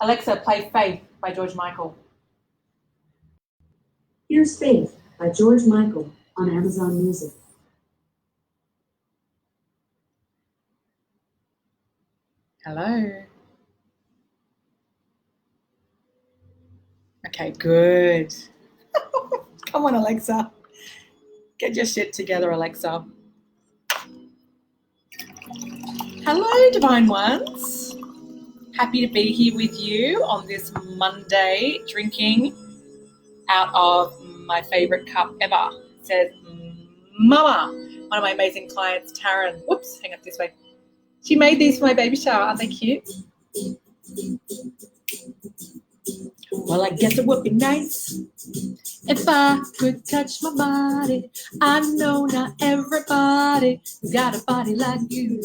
Alexa, play Faith by George Michael. Here's Faith by George Michael on Amazon Music. Hello. Okay, good. Come on, Alexa. Get your shit together, Alexa. Hello, Divine Ones. Happy to be here with you on this Monday, drinking out of my favorite cup ever. It says Mama. One of my amazing clients, Taryn. Whoops, hang up this way. She made these for my baby shower. Aren't they cute? Well, I guess it would be nice if I could touch my body. I know not everybody got a body like you.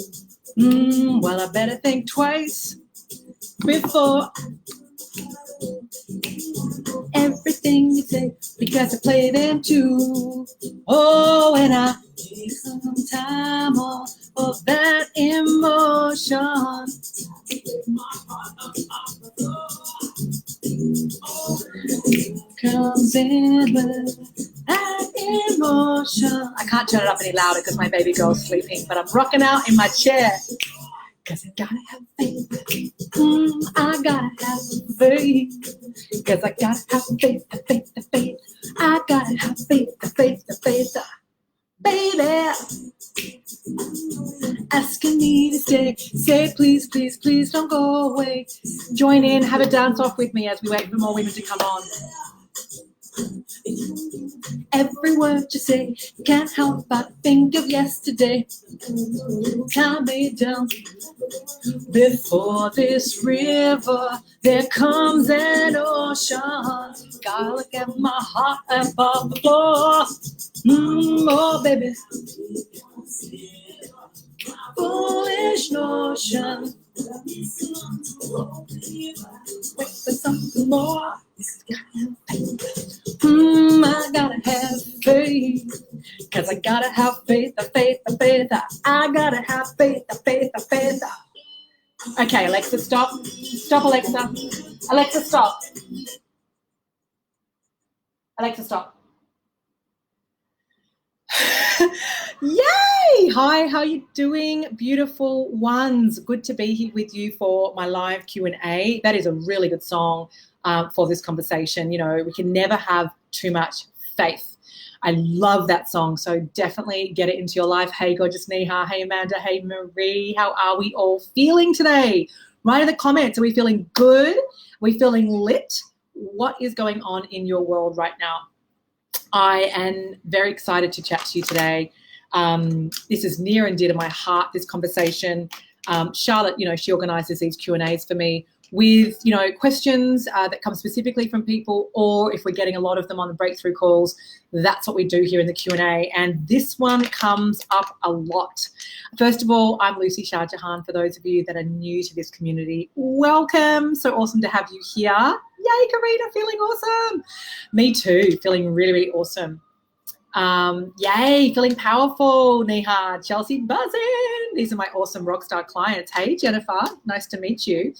Well, I better think twice before everything you say, because I play them too. Oh, and I need some time off of that emotion. Comes in with that emotion. I can't turn it up any louder because my baby girl's sleeping, but I'm rocking out in my chair. Cause I gotta have faith. I gotta have faith. Cause I gotta have faith, the faith, the faith. I gotta have faith, the faith, the faith. Baby, asking me to stay. Say please, please, please don't go away. Join in, have a dance off with me as we wait for more women to come on. Every word you say, can't help but think of yesterday. Time me down. Before this river, there comes an ocean. Gotta look at my heart above the floor. Oh, baby. Foolish notion. Wait for something more. I gotta have faith. Cause I gotta have faith, the faith, the faith. I gotta have faith, the faith, the faith. Okay, Alexa, stop. Stop, Alexa. Alexa, stop. Alexa, stop. Yay! Hi, how are you doing, beautiful ones? Good to be here with you for my live Q&A. That is a really good song for this conversation. You know, we can never have too much faith. I love that song, so definitely get it into your life. Hey, gorgeous Neha. Hey, Amanda. Hey, Marie. How are we all feeling today? Write in the comments. Are we feeling good? Are we feeling lit? What is going on in your world right now? I am very excited to chat to you today. This is near and dear to my heart, this conversation. Charlotte, you know, she organises these Q&As for me with, you know, questions that come specifically from people, or if we're getting a lot of them on the breakthrough calls, that's what we do here in the Q&A. And this one comes up a lot. First of all, I'm Lucy Shah Jahan. For those of you that are new to this community, welcome. So awesome to have you here. Yay, Karina, feeling awesome. Me too, feeling really, really awesome. Yay, feeling powerful, Neha, Chelsea buzzing. These are my awesome rockstar clients. Hey, Jennifer, nice to meet you.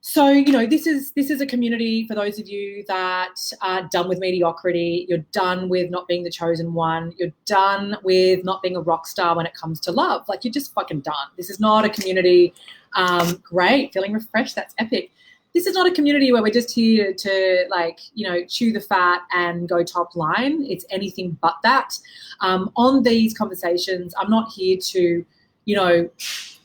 So, you know, this is a community for those of you that are done with mediocrity. You're done with not being the chosen one. You're done with not being a rock star when it comes to love. Like, you're just fucking done. This is not a community. Great, feeling refreshed. That's epic. This is not a community where we're just here to, like, you know, chew the fat and go top line. It's anything but that. On these conversations, I'm not here to, you know,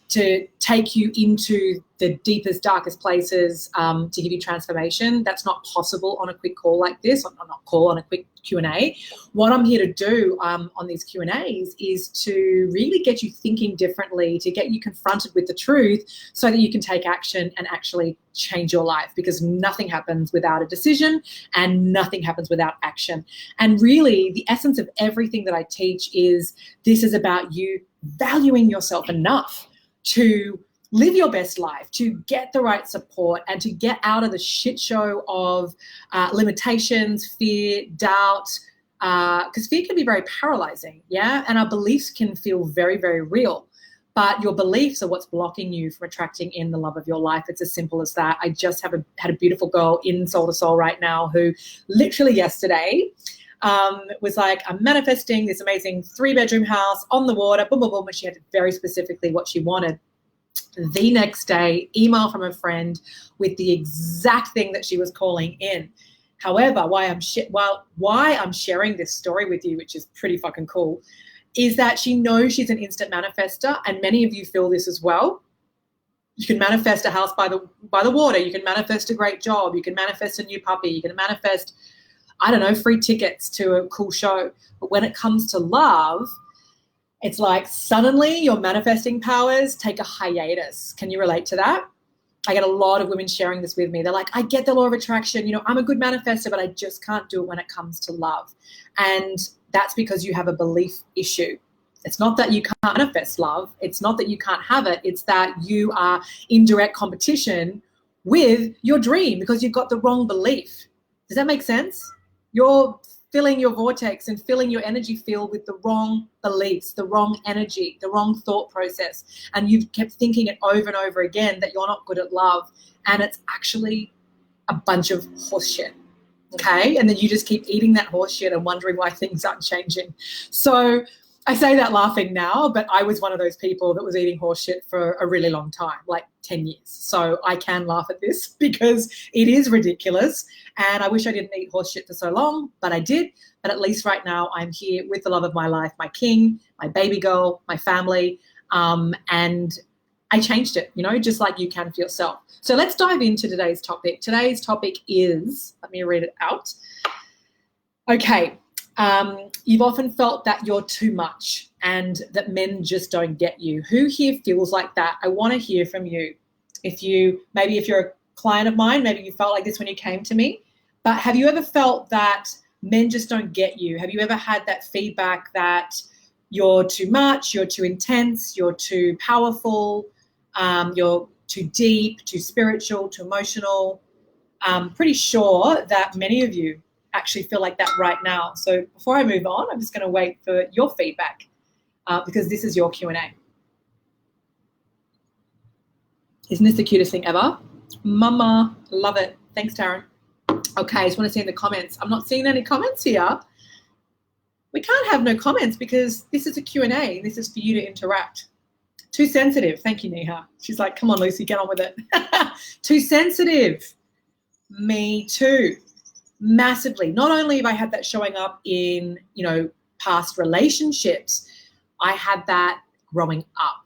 to take you into the deepest, darkest places to give you transformation. That's not possible on a quick call like this, on a quick Q&A. What I'm here to do on these Q&As is to really get you thinking differently, to get you confronted with the truth so that you can take action and actually change your life, because nothing happens without a decision and nothing happens without action. And really, the essence of everything that I teach is this is about you valuing yourself enough to live your best life, to get the right support, and to get out of the shit show of limitations, fear, doubt, because fear can be very paralyzing, yeah? And our beliefs can feel very, very real. but your beliefs are what's blocking you from attracting in the love of your life. It's as simple as that. I just had a beautiful girl in Soul to Soul right now who literally yesterday was like, I'm manifesting this amazing 3-bedroom house on the water, boom, boom, boom, and she had very specifically what she wanted. The next day, email from a friend with the exact thing that she was calling in. However, why I'm sharing this story with you, which is pretty fucking cool, is that she knows she's an instant manifester, and many of you feel this as well. You can manifest a house by the water. You can manifest a great job. You can manifest a new puppy. You can manifest, I don't know, free tickets to a cool show. But when it comes to love, it's like suddenly your manifesting powers take a hiatus. Can you relate to that? I get a lot of women sharing this with me. They're like, I get the law of attraction. You know, I'm a good manifester, but I just can't do it when it comes to love. And that's because you have a belief issue. It's not that you can't manifest love. It's not that you can't have it. It's that you are in direct competition with your dream because you've got the wrong belief. Does that make sense? You're filling your vortex and filling your energy field with the wrong beliefs, the wrong energy, the wrong thought process. And you've kept thinking it over and over again that you're not good at love. And it's actually a bunch of horseshit. Okay. And then you just keep eating that horseshit and wondering why things aren't changing. So I say that laughing now, but I was one of those people that was eating horseshit for a really long time, like 10 years. So I can laugh at this because it is ridiculous. And I wish I didn't eat horseshit for so long, but I did. But at least right now I'm here with the love of my life, my king, my baby girl, my family. And I changed it, you know, just like you can for yourself. So let's dive into today's topic. Today's topic is, let me read it out. Okay. You've often felt that you're too much and that men just don't get you. Who here feels like that? I want to hear from you. If you're a client of mine, maybe you felt like this when you came to me, but have you ever felt that men just don't get you? Have you ever had that feedback that you're too much, you're too intense, you're too powerful, you're too deep, too spiritual, too emotional? I'm pretty sure that many of you actually feel like that right now. So before I move on, I'm just going to wait for your feedback because this is your Q&A. Isn't this the cutest thing ever? Mama, love it. Thanks, Taryn. Okay, I just want to see in the comments. I'm not seeing any comments here. We can't have no comments because this is a Q&A. This is for you to interact. Too sensitive. Thank you, Neha. She's like, come on, Lucy, get on with it. Too sensitive. Me too. Massively. Not only have I had that showing up in, you know, past relationships, I had that growing up.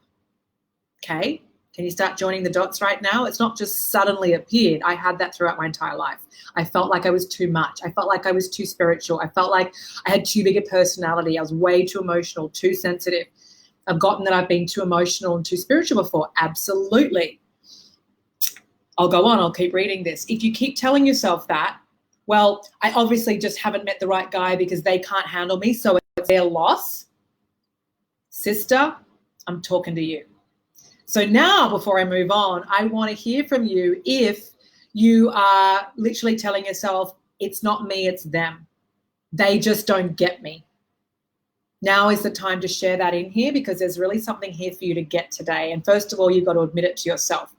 Okay. Can you start joining the dots right now? It's not just suddenly appeared. I had that throughout my entire life. I felt like I was too much. I felt like I was too spiritual. I felt like I had too big a personality. I was way too emotional, too sensitive. I've gotten that I've been too emotional and too spiritual before. Absolutely. I'll go on. I'll keep reading this. If you keep telling yourself that, well, I obviously just haven't met the right guy because they can't handle me, so it's their loss. Sister, I'm talking to you. So now, before I move on, I want to hear from you if you are literally telling yourself, it's not me, it's them. They just don't get me. Now is the time to share that in here because there's really something here for you to get today. And first of all, you've got to admit it to yourself.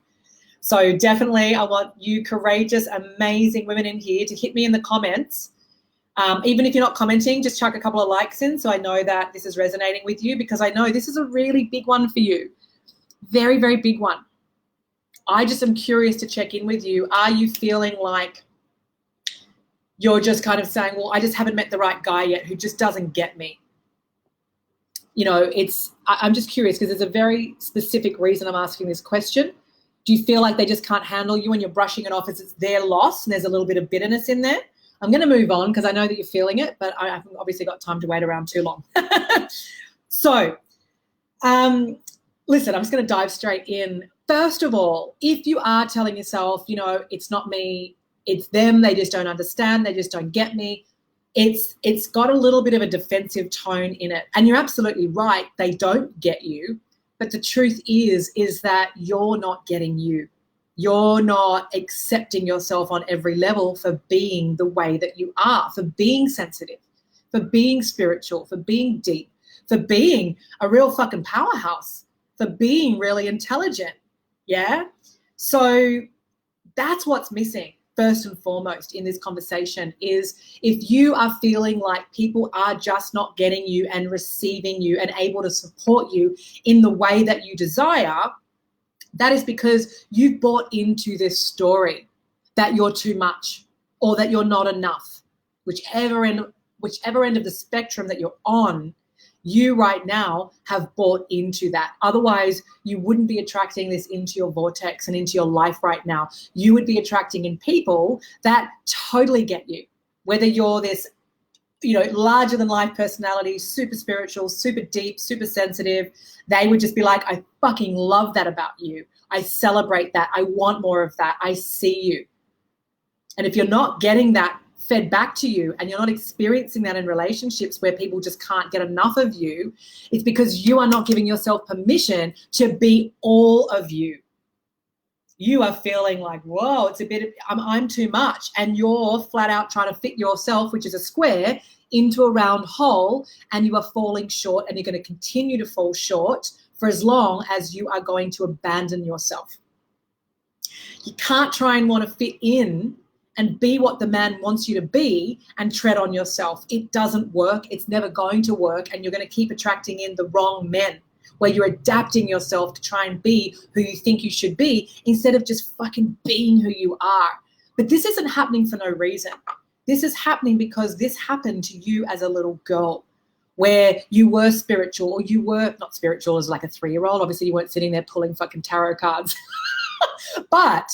So definitely I want you courageous, amazing women in here to hit me in the comments. Even if you're not commenting, just chuck a couple of likes in so I know that this is resonating with you because I know this is a really big one for you. Very, very big one. I just am curious to check in with you. Are you feeling like you're just kind of saying, well, I just haven't met the right guy yet who just doesn't get me? You know, I'm just curious because there's a very specific reason I'm asking this question. Do you feel like they just can't handle you and you're brushing it off as it's their loss and there's a little bit of bitterness in there? I'm going to move on because I know that you're feeling it, but I haven't obviously got time to wait around too long. So, listen, I'm just going to dive straight in. First of all, if you are telling yourself, you know, it's not me, it's them, they just don't understand, they just don't get me, it's got a little bit of a defensive tone in it. And you're absolutely right, they don't get you. But the truth is that you're not getting you. You're not accepting yourself on every level for being the way that you are, for being sensitive, for being spiritual, for being deep, for being a real fucking powerhouse. for being really intelligent. Yeah. So that's what's missing first and foremost in this conversation is if you are feeling like people are just not getting you and receiving you and able to support you in the way that you desire, that is because you've bought into this story that you're too much or that you're not enough. Whichever end of the spectrum that you're on, you right now have bought into that. Otherwise, you wouldn't be attracting this into your vortex and into your life right now. You would be attracting in people that totally get you, whether you're this, larger than life personality, super spiritual, super deep, super sensitive. They would just be like, I fucking love that about you. I celebrate that. I want more of that. I see you. And if you're not getting that fed back to you and you're not experiencing that in relationships where people just can't get enough of you, it's because you are not giving yourself permission to be all of you. You are feeling like, whoa, it's a bit, I'm too much. And you're flat out trying to fit yourself, which is a square, into a round hole, and you are falling short, and you're going to continue to fall short for as long as you are going to abandon yourself. You can't try and want to fit in and be what the man wants you to be and tread on yourself. It doesn't work. It's never going to work. And you're going to keep attracting in the wrong men where you're adapting yourself to try and be who you think you should be instead of just fucking being who you are. But this isn't happening for no reason. This is happening because this happened to you as a little girl where you were spiritual, or you were not spiritual as like a 3-year-old. Obviously, you weren't sitting there pulling fucking tarot cards. But,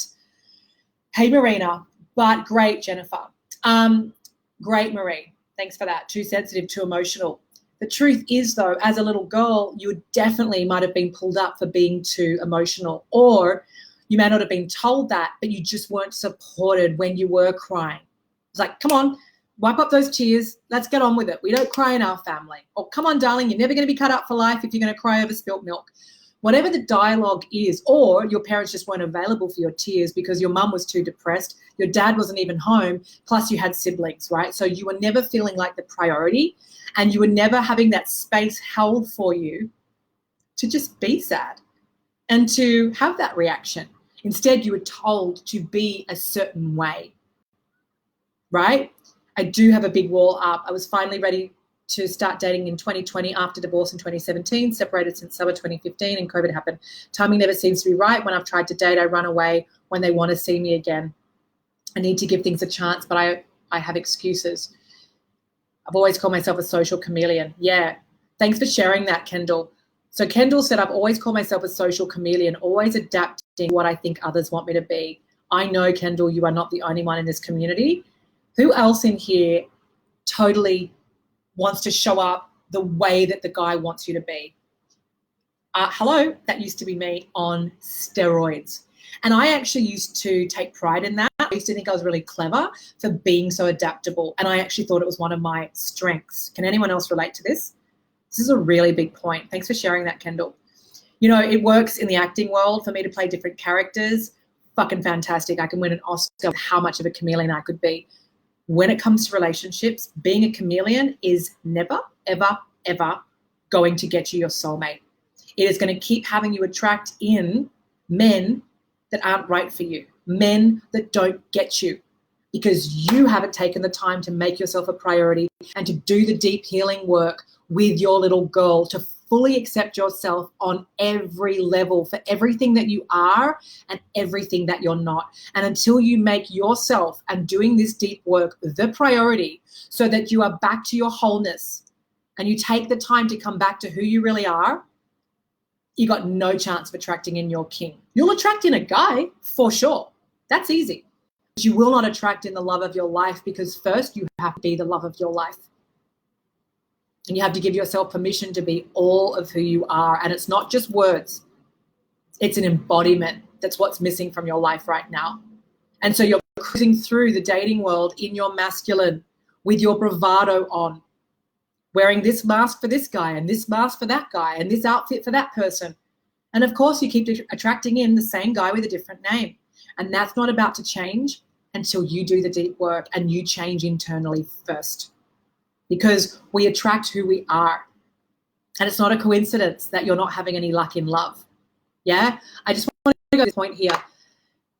hey, Marina. But great, Jennifer. Great, Marie. Thanks for that. Too sensitive, too emotional. The truth is, though, as a little girl, you definitely might have been pulled up for being too emotional, or you may not have been told that, but you just weren't supported when you were crying. It's like, come on, wipe up those tears. Let's get on with it. We don't cry in our family. Or come on, darling, you're never going to be cut up for life if you're going to cry over spilt milk. Whatever the dialogue is, or your parents just weren't available for your tears because your mum was too depressed, your dad wasn't even home, plus you had siblings, right? So you were never feeling like the priority, and you were never having that space held for you to just be sad and to have that reaction. Instead, you were told to be a certain way, right? I do have a big wall up. I was finally ready to start dating in 2020 after divorce in 2017, separated since summer 2015, and COVID happened. Timing never seems to be right. When I've tried to date, I run away when they want to see me again. I need to give things a chance, but I have excuses. I've always called myself a social chameleon. Yeah. Thanks for sharing that, Kendall. So Kendall said, I've always called myself a social chameleon, always adapting what I think others want me to be. I know, Kendall, you are not the only one in this community. Who else in here totally wants to show up the way that the guy wants you to be? Hello, that used to be me on steroids. And I actually used to take pride in that. I used to think I was really clever for being so adaptable. And I actually thought it was one of my strengths. Can anyone else relate to this? This is a really big point. Thanks for sharing that, Kendall. You know, it works in the acting world for me to play different characters. Fucking fantastic. I can win an Oscar with how much of a chameleon I could be. When it comes to relationships, being a chameleon is never, ever, ever going to get you your soulmate. It is going to keep having you attract in men that aren't right for you, men that don't get you, because you haven't taken the time to make yourself a priority and to do the deep healing work with your little girl, to fully accept yourself on every level for everything that you are and everything that you're not. And until you make yourself and doing this deep work the priority so that you are back to your wholeness and you take the time to come back to who you really are, you got no chance of attracting in your king. You'll attract in a guy for sure. That's easy. But you will not attract in the love of your life, because first you have to be the love of your life. And you have to give yourself permission to be all of who you are. And it's not just words. It's an embodiment. That's what's missing from your life right now. And so you're cruising through the dating world in your masculine with your bravado on, wearing this mask for this guy and this mask for that guy and this outfit for that person. And of course, you keep attracting in the same guy with a different name. And that's not about to change until you do the deep work and you change internally first. Because we attract who we are. And it's not a coincidence that you're not having any luck in love. Yeah? I just want to go to this point here.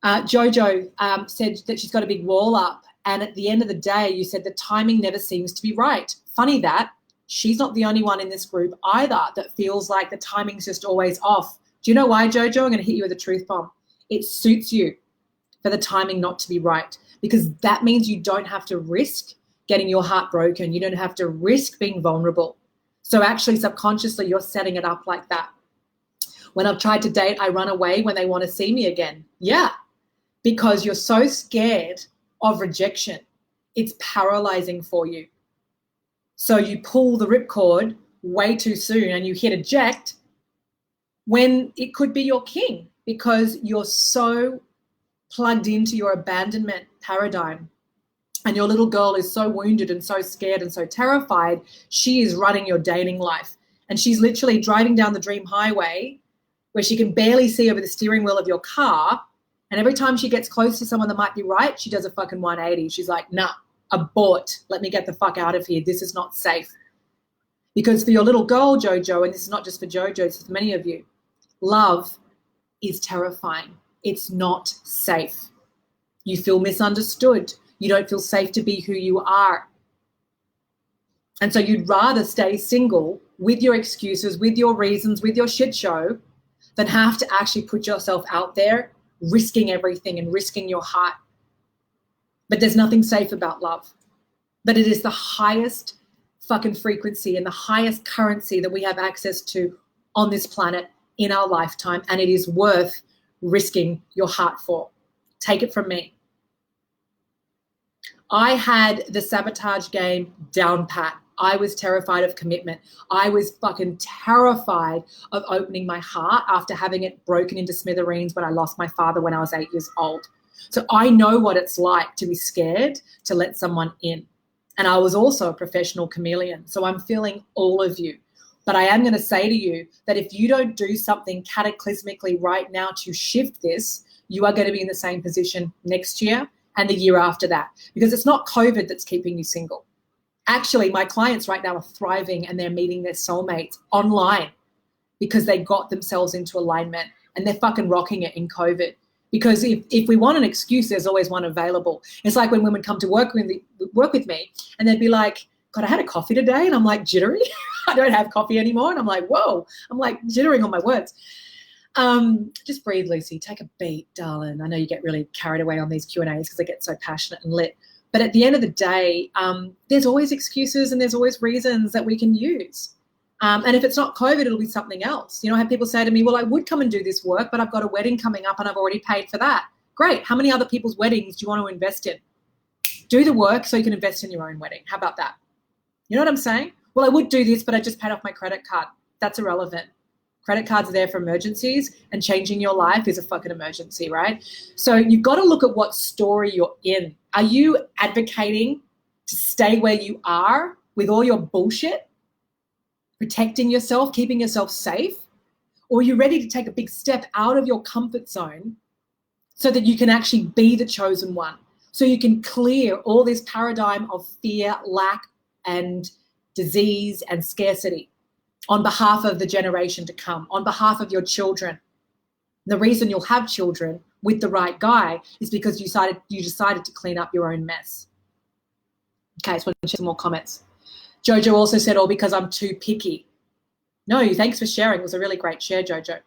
Jojo said that she's got a big wall up, and at the end of the day, you said the timing never seems to be right. Funny that. She's not the only one in this group either that feels like the timing's just always off. Do you know why, Jojo? I'm going to hit you with a truth bomb. It suits you for the timing not to be right, because that means you don't have to risk getting your heart broken. You don't have to risk being vulnerable. So actually, subconsciously, you're setting it up like that. When I've tried to date, I run away when they want to see me again. Yeah, because you're so scared of rejection. It's paralyzing for you. So you pull the ripcord way too soon and you hit eject when it could be your king, because you're so plugged into your abandonment paradigm. And your little girl is so wounded and so scared and so terrified, she is running your dating life. And she's literally driving down the dream highway where she can barely see over the steering wheel of your car. And every time she gets close to someone that might be right, she does a fucking 180. She's like, nah, abort. Let me get the fuck out of here. This is not safe. Because for your little girl, Jojo, and this is not just for Jojo, it's for many of you, love is terrifying. It's not safe. You feel misunderstood. You don't feel safe to be who you are. And so you'd rather stay single with your excuses, with your reasons, with your shit show, than have to actually put yourself out there, risking everything and risking your heart. But there's nothing safe about love. But it is the highest fucking frequency and the highest currency that we have access to on this planet in our lifetime. And it is worth risking your heart for. Take it from me. I had the sabotage game down pat. I was terrified of commitment. I was fucking terrified of opening my heart after having it broken into smithereens when I lost my father when I was 8 years old. So I know what it's like to be scared to let someone in. And I was also a professional chameleon. So I'm feeling all of you. But I am going to say to you that if you don't do something cataclysmically right now to shift this, you are going to be in the same position next year and the year after that, because it's not COVID that's keeping you single. Actually, my clients right now are thriving and they're meeting their soulmates online because they got themselves into alignment and they're fucking rocking it in COVID. Because if we want an excuse, there's always one available. It's like when women come to work with me and they'd be like, God, I had a coffee today, and I'm like jittery. I don't have coffee anymore. And I'm like, whoa, I'm like jittering on my words. Just breathe, Lucy. Take a beat, darling. I know you get really carried away on these Q&As because I get so passionate and lit. But at the end of the day, there's always excuses and there's always reasons that we can use. And if it's not COVID, it'll be something else. You know, I have people say to me, well, I would come and do this work, but I've got a wedding coming up and I've already paid for that. Great. How many other people's weddings do you want to invest in? Do the work so you can invest in your own wedding. How about that? You know what I'm saying? Well, I would do this, but I just paid off my credit card. That's irrelevant. Credit cards are there for emergencies, and changing your life is a fucking emergency, right? So you've got to look at what story you're in. Are you advocating to stay where you are with all your bullshit, protecting yourself, keeping yourself safe? Or are you ready to take a big step out of your comfort zone so that you can actually be the chosen one? So you can clear all this paradigm of fear, lack, and disease and scarcity on behalf of the generation to come, on behalf of your children. The reason you'll have children with the right guy is because you decided to clean up your own mess. Okay, so we'll share some more comments. Jojo also said, oh, because I'm too picky. No, thanks for sharing. It was a really great share, Jojo.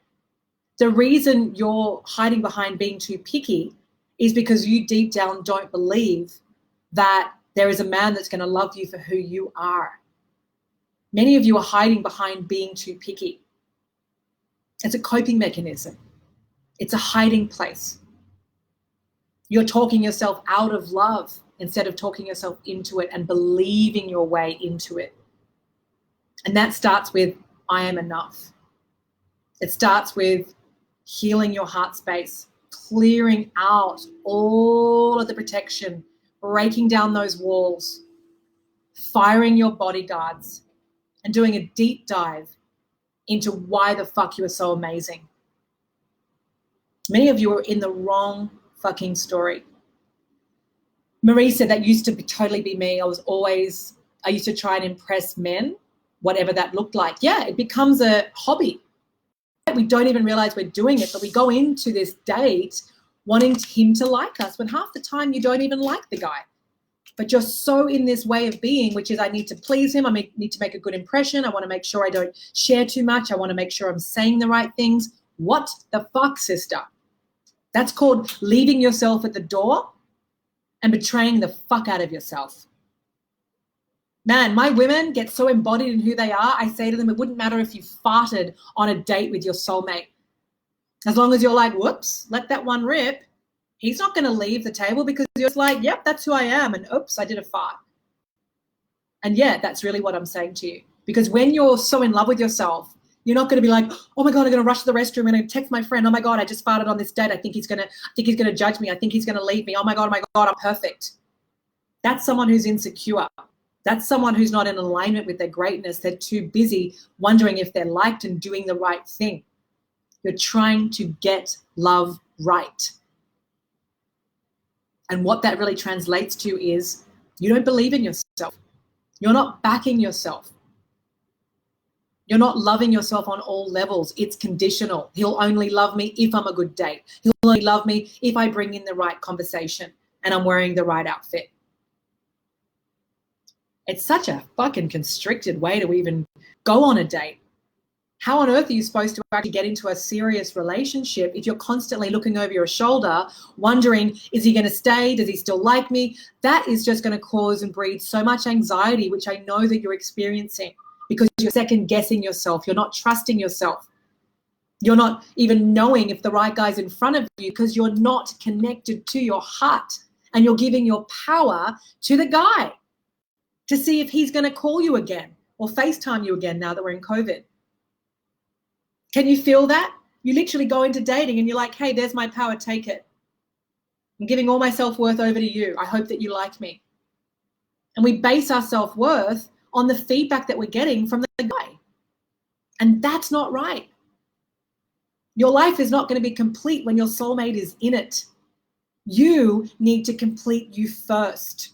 The reason you're hiding behind being too picky is because you deep down don't believe that there is a man that's going to love you for who you are. Many of you are hiding behind being too picky. It's a coping mechanism. It's a hiding place. You're talking yourself out of love instead of talking yourself into it and believing your way into it. And that starts with, I am enough. It starts with healing your heart space, clearing out all of the protection, breaking down those walls, firing your bodyguards, and doing a deep dive into why the fuck you are so amazing. Many of you are in the wrong fucking story. Marie said that used to totally be me. I used to try and impress men whatever that looked like. Yeah, it becomes a hobby. We don't even realize we're doing it, but we go into this date wanting him to like us when half the time you don't even like the guy. But you're so in this way of being, which is I need to please him. I need to make a good impression. I want to make sure I don't share too much. I want to make sure I'm saying the right things. What the fuck, sister? That's called leaving yourself at the door and betraying the fuck out of yourself. Man, my women get so embodied in who they are. I say to them, it wouldn't matter if you farted on a date with your soulmate. As long as you're like, whoops, let that one rip. He's not going to leave the table because you're like, yep, that's who I am. And oops, I did a fart. And yeah, that's really what I'm saying to you. Because when you're so in love with yourself, you're not going to be like, oh my God, I'm going to rush to the restroom and text my friend. Oh my God, I just farted on this date. I think he's going to judge me. I think he's going to leave me. Oh my God, I'm perfect. That's someone who's insecure. That's someone who's not in alignment with their greatness. They're too busy wondering if they're liked and doing the right thing. You're trying to get love right. And what that really translates to is you don't believe in yourself. You're not backing yourself. You're not loving yourself on all levels. It's conditional. He'll only love me if I'm a good date. He'll only love me if I bring in the right conversation and I'm wearing the right outfit. It's such a fucking constricted way to even go on a date. How on earth are you supposed to actually get into a serious relationship if you're constantly looking over your shoulder, wondering, is he going to stay? Does he still like me? That is just going to cause and breed so much anxiety, which I know that you're experiencing because you're second guessing yourself. You're not trusting yourself. You're not even knowing if the right guy's in front of you because you're not connected to your heart and you're giving your power to the guy to see if he's going to call you again or FaceTime you again now that we're in COVID. Can you feel that? You literally go into dating and you're like, hey, there's my power, take it. I'm giving all my self-worth over to you. I hope that you like me. And we base our self-worth on the feedback that we're getting from the guy. And that's not right. Your life is not going to be complete when your soulmate is in it. You need to complete you first.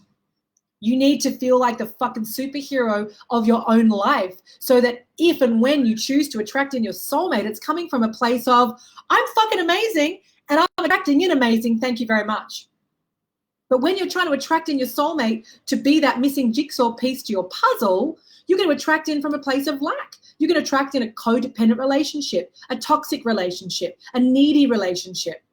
You need to feel like the fucking superhero of your own life so that if and when you choose to attract in your soulmate, it's coming from a place of, I'm fucking amazing and I'm attracting in amazing, thank you very much. But when you're trying to attract in your soulmate to be that missing jigsaw piece to your puzzle, you're going to attract in from a place of lack. You're going to attract in a codependent relationship, a toxic relationship, a needy relationship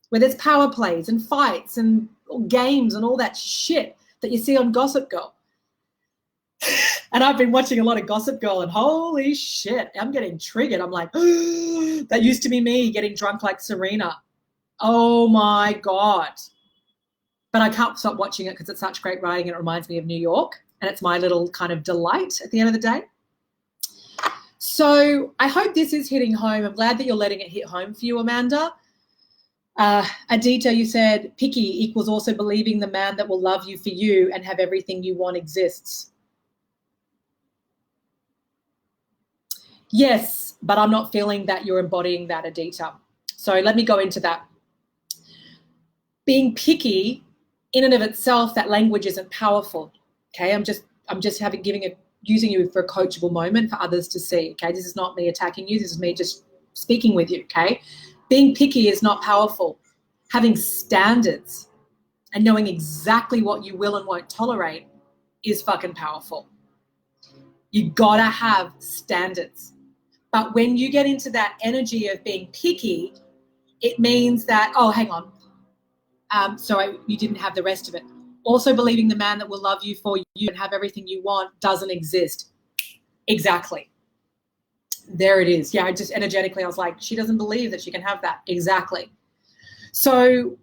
where there's power plays and fights and games and all that shit that you see on Gossip Girl. And I've been watching a lot of Gossip Girl and holy shit, I'm getting triggered. I'm like, that used to be me getting drunk like Serena. Oh my God. But I can't stop watching it because it's such great writing and it reminds me of New York and it's my little kind of delight at the end of the day. So I hope this is hitting home. I'm glad that you're letting it hit home for you, Amanda. Adita, you said picky equals also believing the man that will love you for you and have everything you want exists. Yes, but I'm not feeling that you're embodying that, Adita. So let me go into that. Being picky in and of itself, that language isn't powerful. Okay, I'm just using you for a coachable moment for others to see. Okay, this is not me attacking you. This is me just speaking with you. Okay. Being picky is not powerful. Having standards and knowing exactly what you will and won't tolerate is fucking powerful. You gotta have standards. But when you get into that energy of being picky, it means that, oh, hang on. You didn't have the rest of it. Also believing the man that will love you for you and have everything you want doesn't exist. Exactly. There it is. Yeah, I just energetically, I was like, she doesn't believe that she can have that. Exactly. So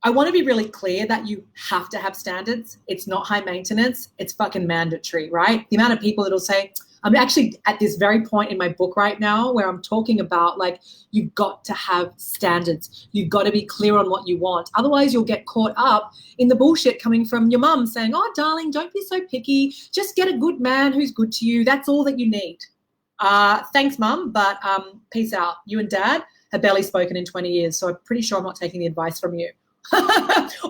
I want to be really clear that you have to have standards. It's not high maintenance. It's fucking mandatory, right? The amount of people that will say, I'm actually at this very point in my book right now where I'm talking about like, you've got to have standards. You've got to be clear on what you want. Otherwise you'll get caught up in the bullshit coming from your mum saying, oh, darling, don't be so picky. Just get a good man who's good to you. That's all that you need. Thanks, Mum, but peace out. You and Dad have barely spoken in 20 years, so I'm pretty sure I'm not taking the advice from you.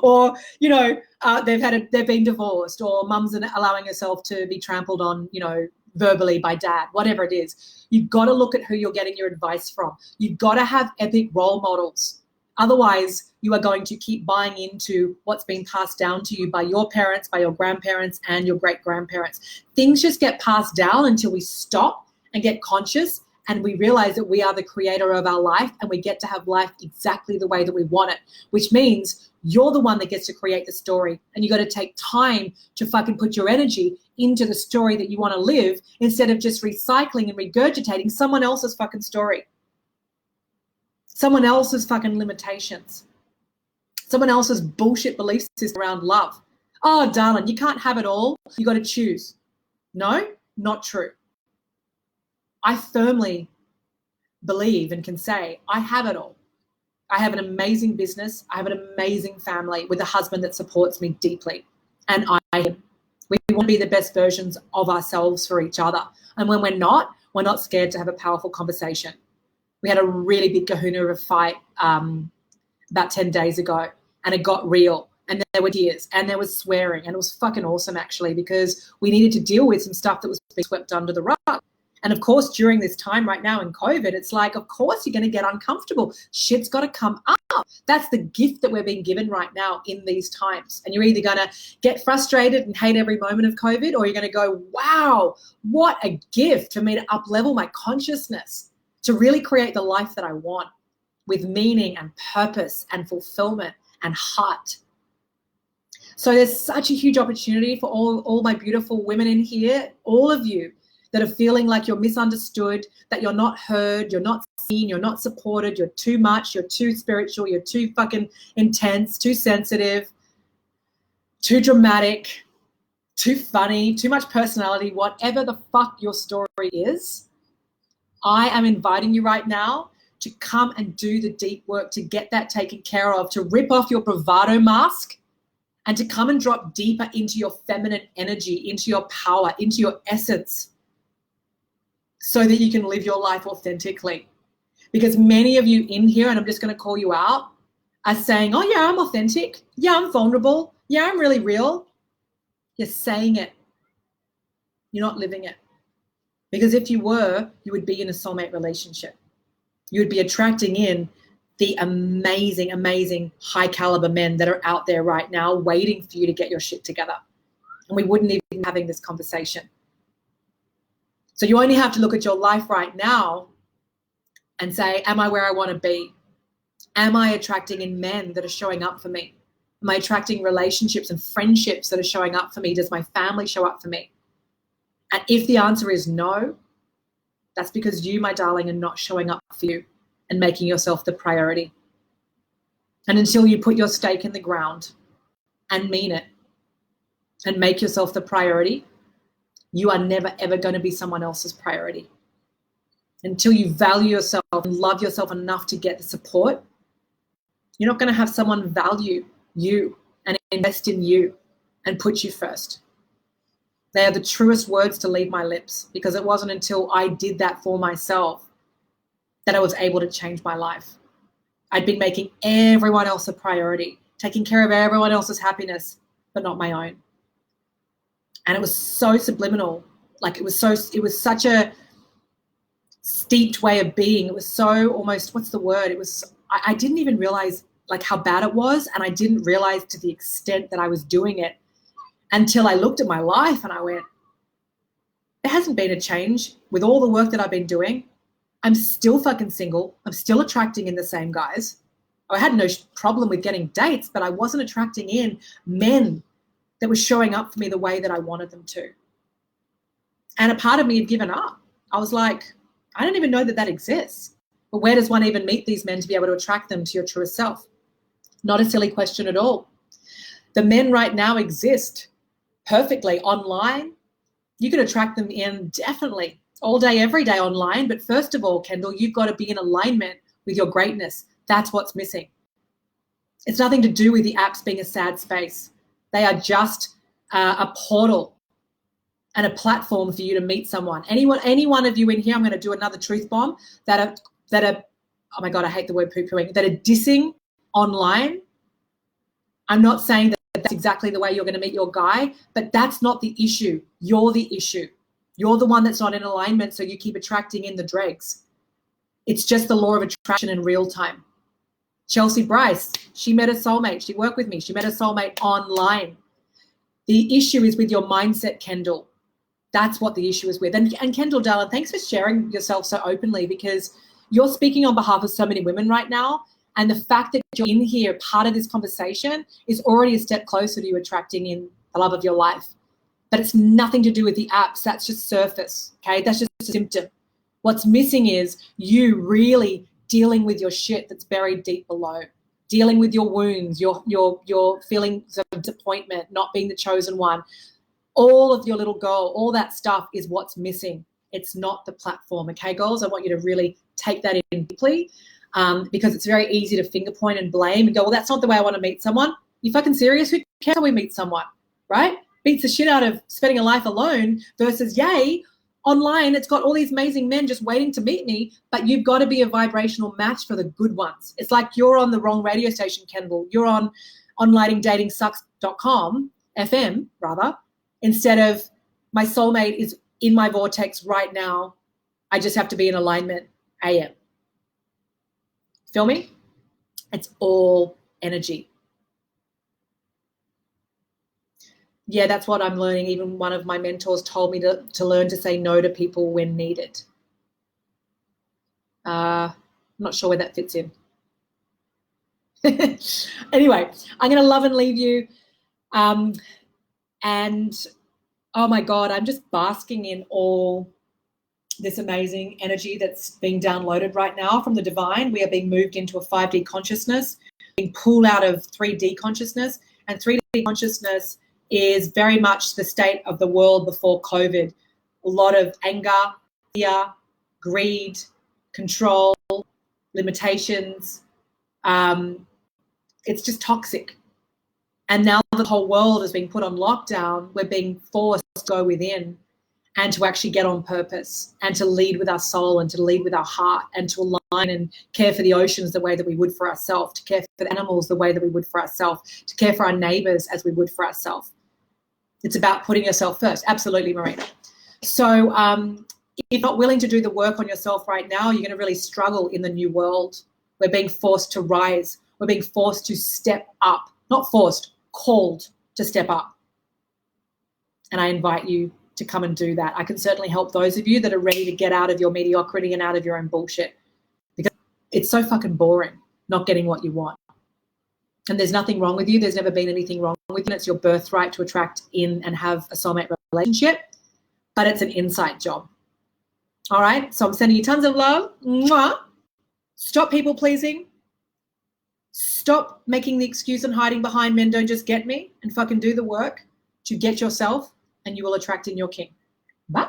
Or, you know, they've been divorced, or Mum's allowing herself to be trampled on, you know, verbally by dad, whatever it is. You've got to look at who you're getting your advice from. You've got to have epic role models. Otherwise, you are going to keep buying into what's been passed down to you by your parents, by your grandparents, and your great-grandparents. Things just get passed down until we stop and get conscious and we realize that we are the creator of our life and we get to have life exactly the way that we want it, which means you're the one that gets to create the story, and you got to take time to fucking put your energy into the story that you want to live instead of just recycling and regurgitating someone else's fucking story. Someone else's fucking limitations. Someone else's bullshit belief system around love. Oh, darling, you can't have it all. You got to choose. No, not true. I firmly believe and can say I have it all. I have an amazing business. I have an amazing family with a husband that supports me deeply. And we want to be the best versions of ourselves for each other. And when we're not scared to have a powerful conversation. We had a really big kahuna of a fight about 10 days ago, and it got real. And there were tears and there was swearing, and it was fucking awesome actually, because we needed to deal with some stuff that was being swept under the rug. And of course, during this time right now in COVID, it's like, of course you're going to get uncomfortable. Shit's got to come up. That's the gift that we're being given right now in these times. And you're either going to get frustrated and hate every moment of COVID, or you're going to go, wow, what a gift for me to up-level my consciousness, to really create the life that I want with meaning and purpose and fulfillment and heart. So there's such a huge opportunity for all my beautiful women in here, all of you that are feeling like you're misunderstood, that you're not heard, you're not seen, you're not supported, you're too much, you're too spiritual, you're too fucking intense, too sensitive, too dramatic, too funny, too much personality, whatever the fuck your story is. I am inviting you right now to come and do the deep work to get that taken care of, to rip off your bravado mask and to come and drop deeper into your feminine energy, into your power, into your essence, so that you can live your life authentically. Because many of you in here, and I'm just going to call you out, are saying, oh yeah, I'm authentic. Yeah, I'm vulnerable. Yeah, I'm really real. You're saying it. You're not living it. Because if you were, you would be in a soulmate relationship. You would be attracting in the amazing, amazing high caliber men that are out there right now waiting for you to get your shit together. And we wouldn't even be having this conversation. So you only have to look at your life right now and say, am I where I want to be? Am I attracting in men that are showing up for me? Am I attracting relationships and friendships that are showing up for me? Does my family show up for me? And if the answer is no, that's because you, my darling, are not showing up for you and making yourself the priority. And until you put your stake in the ground and mean it and make yourself the priority, you are never, ever going to be someone else's priority. Until you value yourself and love yourself enough to get the support, you're not going to have someone value you and invest in you and put you first. They are the truest words to leave my lips, because it wasn't until I did that for myself that I was able to change my life. I'd been making everyone else a priority, taking care of everyone else's happiness, but not my own. And it was so subliminal. Like it was such a steeped way of being. It was so almost, what's the word? It was, I didn't even realize like how bad it was. And I didn't realize to the extent that I was doing it until I looked at my life and I went, there hasn't been a change with all the work that I've been doing. I'm still fucking single. I'm still attracting in the same guys. I had no problem with getting dates, but I wasn't attracting in men that was showing up for me the way that I wanted them to. And a part of me had given up. I was like, I don't even know that that exists. But where does one even meet these men to be able to attract them to your truest self? Not a silly question at all. The men right now exist perfectly online. You can attract them in definitely all day, every day online. But first of all, Kendall, you've got to be in alignment with your greatness. That's what's missing. It's nothing to do with the apps being a sad space. They are just a portal and a platform for you to meet someone. Any one of you in here, I'm going to do another truth bomb, that are, oh my God, I hate the word poo-pooing, that are dissing online. I'm not saying that that's exactly the way you're going to meet your guy, but that's not the issue. You're the issue. You're the one that's not in alignment, so you keep attracting in the dregs. It's just the law of attraction in real time. Chelsea Bryce, she met a soulmate. She worked with me. She met a soulmate online. The issue is with your mindset, Kendall. That's what the issue is with. And Kendall, darling, thanks for sharing yourself so openly, because you're speaking on behalf of so many women right now. And the fact that you're in here, part of this conversation, is already a step closer to you attracting in the love of your life. But it's nothing to do with the apps. That's just surface, okay? That's just a symptom. What's missing is you really dealing with your shit that's buried deep below, dealing with your wounds, your feelings of disappointment, not being the chosen one. All of your little goal, all that stuff is what's missing. It's not the platform, okay, girls? I want you to really take that in deeply, because it's very easy to finger point and blame and go, well, that's not the way I want to meet someone. You fucking serious? Who cares how we meet someone, right? Beats the shit out of spending a life alone versus, yay, online, it's got all these amazing men just waiting to meet me, but you've got to be a vibrational match for the good ones. It's like you're on the wrong radio station, Kendall. You're on onlightingdatingsucks.com, FM, rather, instead of my soulmate is in my vortex right now. I just have to be in alignment, AM. Feel me? It's all energy. Yeah, that's what I'm learning. Even one of my mentors told me to learn to say no to people when needed. I'm not sure where that fits in. Anyway, I'm going to love and leave you. And, oh, my God, I'm just basking in all this amazing energy that's being downloaded right now from the divine. We are being moved into a 5D consciousness, being pulled out of 3D consciousness. And 3D consciousness is very much the state of the world before COVID. A lot of anger, fear, greed, control, limitations. It's just toxic. And now the whole world is being put on lockdown. We're being forced to go within and to actually get on purpose and to lead with our soul and to lead with our heart and to align and care for the oceans the way that we would for ourselves, to care for the animals the way that we would for ourselves, to care for our neighbors as we would for ourselves. It's about putting yourself first. Absolutely, Marina. So if you're not willing to do the work on yourself right now, you're going to really struggle in the new world. We're being forced to rise. We're being forced to step up. Not forced, called to step up. And I invite you to come and do that. I can certainly help those of you that are ready to get out of your mediocrity and out of your own bullshit, because it's so fucking boring not getting what you want. And there's nothing wrong with you. There's never been anything wrong with you. It's your birthright to attract in and have a soulmate relationship, but it's an insight job. All right? So I'm sending you tons of love. Mwah. Stop people pleasing. Stop making the excuse and hiding behind men don't just get me, and fucking do the work to get yourself, and you will attract in your king. Bye.